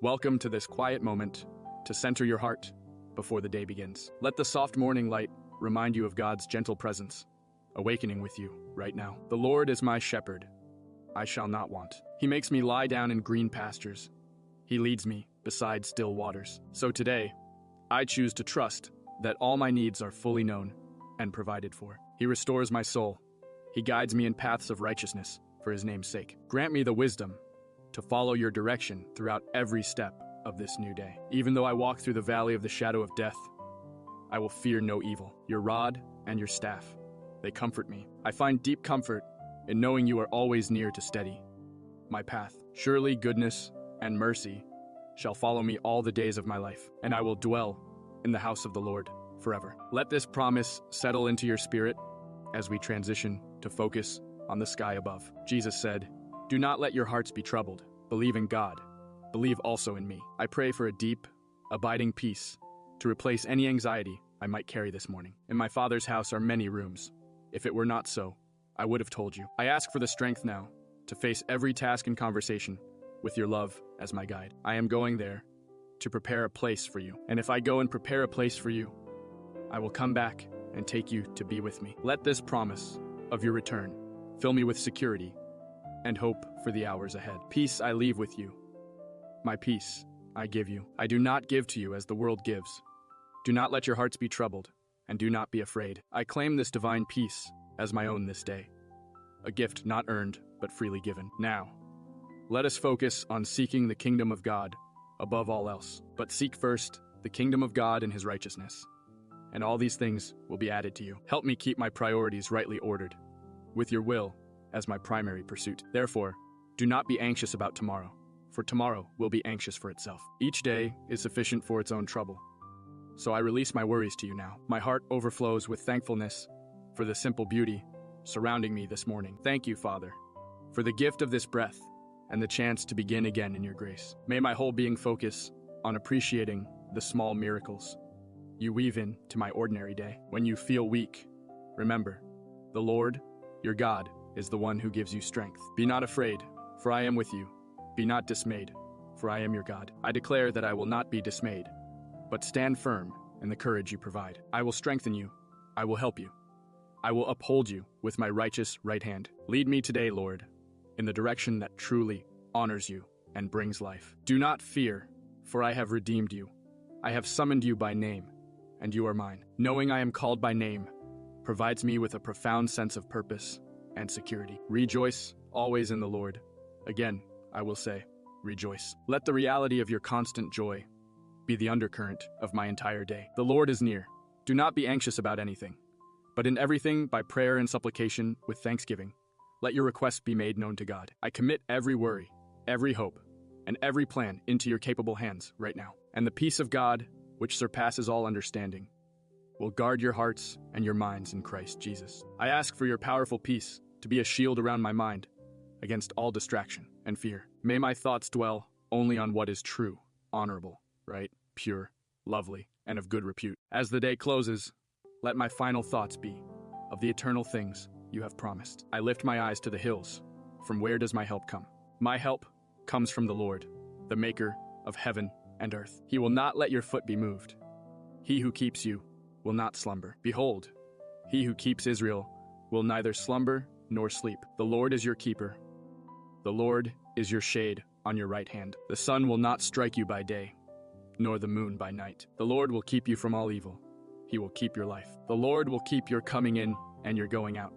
Welcome to this quiet moment to center your heart before the day begins. Let the soft morning light remind you of God's gentle presence, awakening with you right now. The Lord is my shepherd. I shall not want. He makes me lie down in green pastures. He leads me beside still waters. So today, I choose to trust that all my needs are fully known and provided for. He restores my soul. He guides me in paths of righteousness for his name's sake. Grant me the wisdom to follow your direction throughout every step of this new day. Even though I walk through the valley of the shadow of death, I will fear no evil. Your rod and your staff, they comfort me. I find deep comfort in knowing you are always near to steady my path. Surely goodness and mercy shall follow me all the days of my life, and I will dwell in the house of the Lord forever. Let this promise settle into your spirit as we transition to focus on the sky above. Jesus said, "Do not let your hearts be troubled. Believe in God. Believe also in me." I pray for a deep, abiding peace to replace any anxiety I might carry this morning. In my Father's house are many rooms. If it were not so, I would have told you. I ask for the strength now to face every task and conversation with your love as my guide. I am going there to prepare a place for you. And if I go and prepare a place for you, I will come back and take you to be with me. Let this promise of your return fill me with security and hope for the hours ahead. Peace I leave with you. My peace I give you. I do not give to you as the world gives. Do not let your hearts be troubled, and do not be afraid. I claim this divine peace as my own this day, a gift not earned, but freely given. Now, let us focus on seeking the kingdom of God above all else. But seek first the kingdom of God and his righteousness, and all these things will be added to you. Help me keep my priorities rightly ordered, with your will as my primary pursuit. Therefore, do not be anxious about tomorrow, for tomorrow will be anxious for itself. Each day is sufficient for its own trouble. So I release my worries to you now. My heart overflows with thankfulness for the simple beauty surrounding me this morning. Thank you, Father, for the gift of this breath and the chance to begin again in your grace. May my whole being focus on appreciating the small miracles you weave into my ordinary day. When you feel weak, remember, the Lord, your God, is the one who gives you strength. Be not afraid, for I am with you. Be not dismayed, for I am your God. I declare that I will not be dismayed, but stand firm in the courage you provide. I will strengthen you. I will help you. I will uphold you with my righteous right hand. Lead me today, Lord, in the direction that truly honors you and brings life. Do not fear, for I have redeemed you. I have summoned you by name, and you are mine. Knowing I am called by name provides me with a profound sense of purpose and security. Rejoice always in the Lord. Again, I will say, rejoice. Let the reality of your constant joy be the undercurrent of my entire day. The Lord is near. Do not be anxious about anything, but in everything by prayer and supplication with thanksgiving, let your requests be made known to God. I commit every worry, every hope, and every plan into your capable hands right now. And the peace of God, which surpasses all understanding, will guard your hearts and your minds in Christ Jesus. I ask for your powerful peace to be a shield around my mind against all distraction and fear. May my thoughts dwell only on what is true, honorable, right, pure, lovely, and of good repute. As the day closes, let my final thoughts be of the eternal things you have promised. I lift my eyes to the hills. From where does my help come? My help comes from the Lord, the maker of heaven and earth. He will not let your foot be moved. He who keeps you will not slumber. Behold, he who keeps Israel will neither slumber nor sleep. The Lord is your keeper. The Lord is your shade on your right hand. The sun will not strike you by day, nor the moon by night. The Lord will keep you from all evil. He will keep your life. The Lord will keep your coming in and your going out,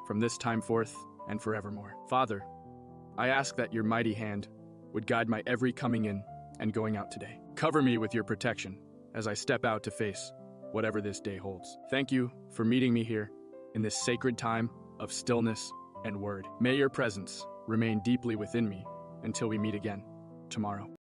from this time forth and forevermore. Father, I ask that your mighty hand would guide my every coming in and going out today. Cover me with your protection as I step out to face whatever this day holds. Thank you for meeting me here in this sacred time of stillness and word. May your presence remain deeply within me until we meet again tomorrow.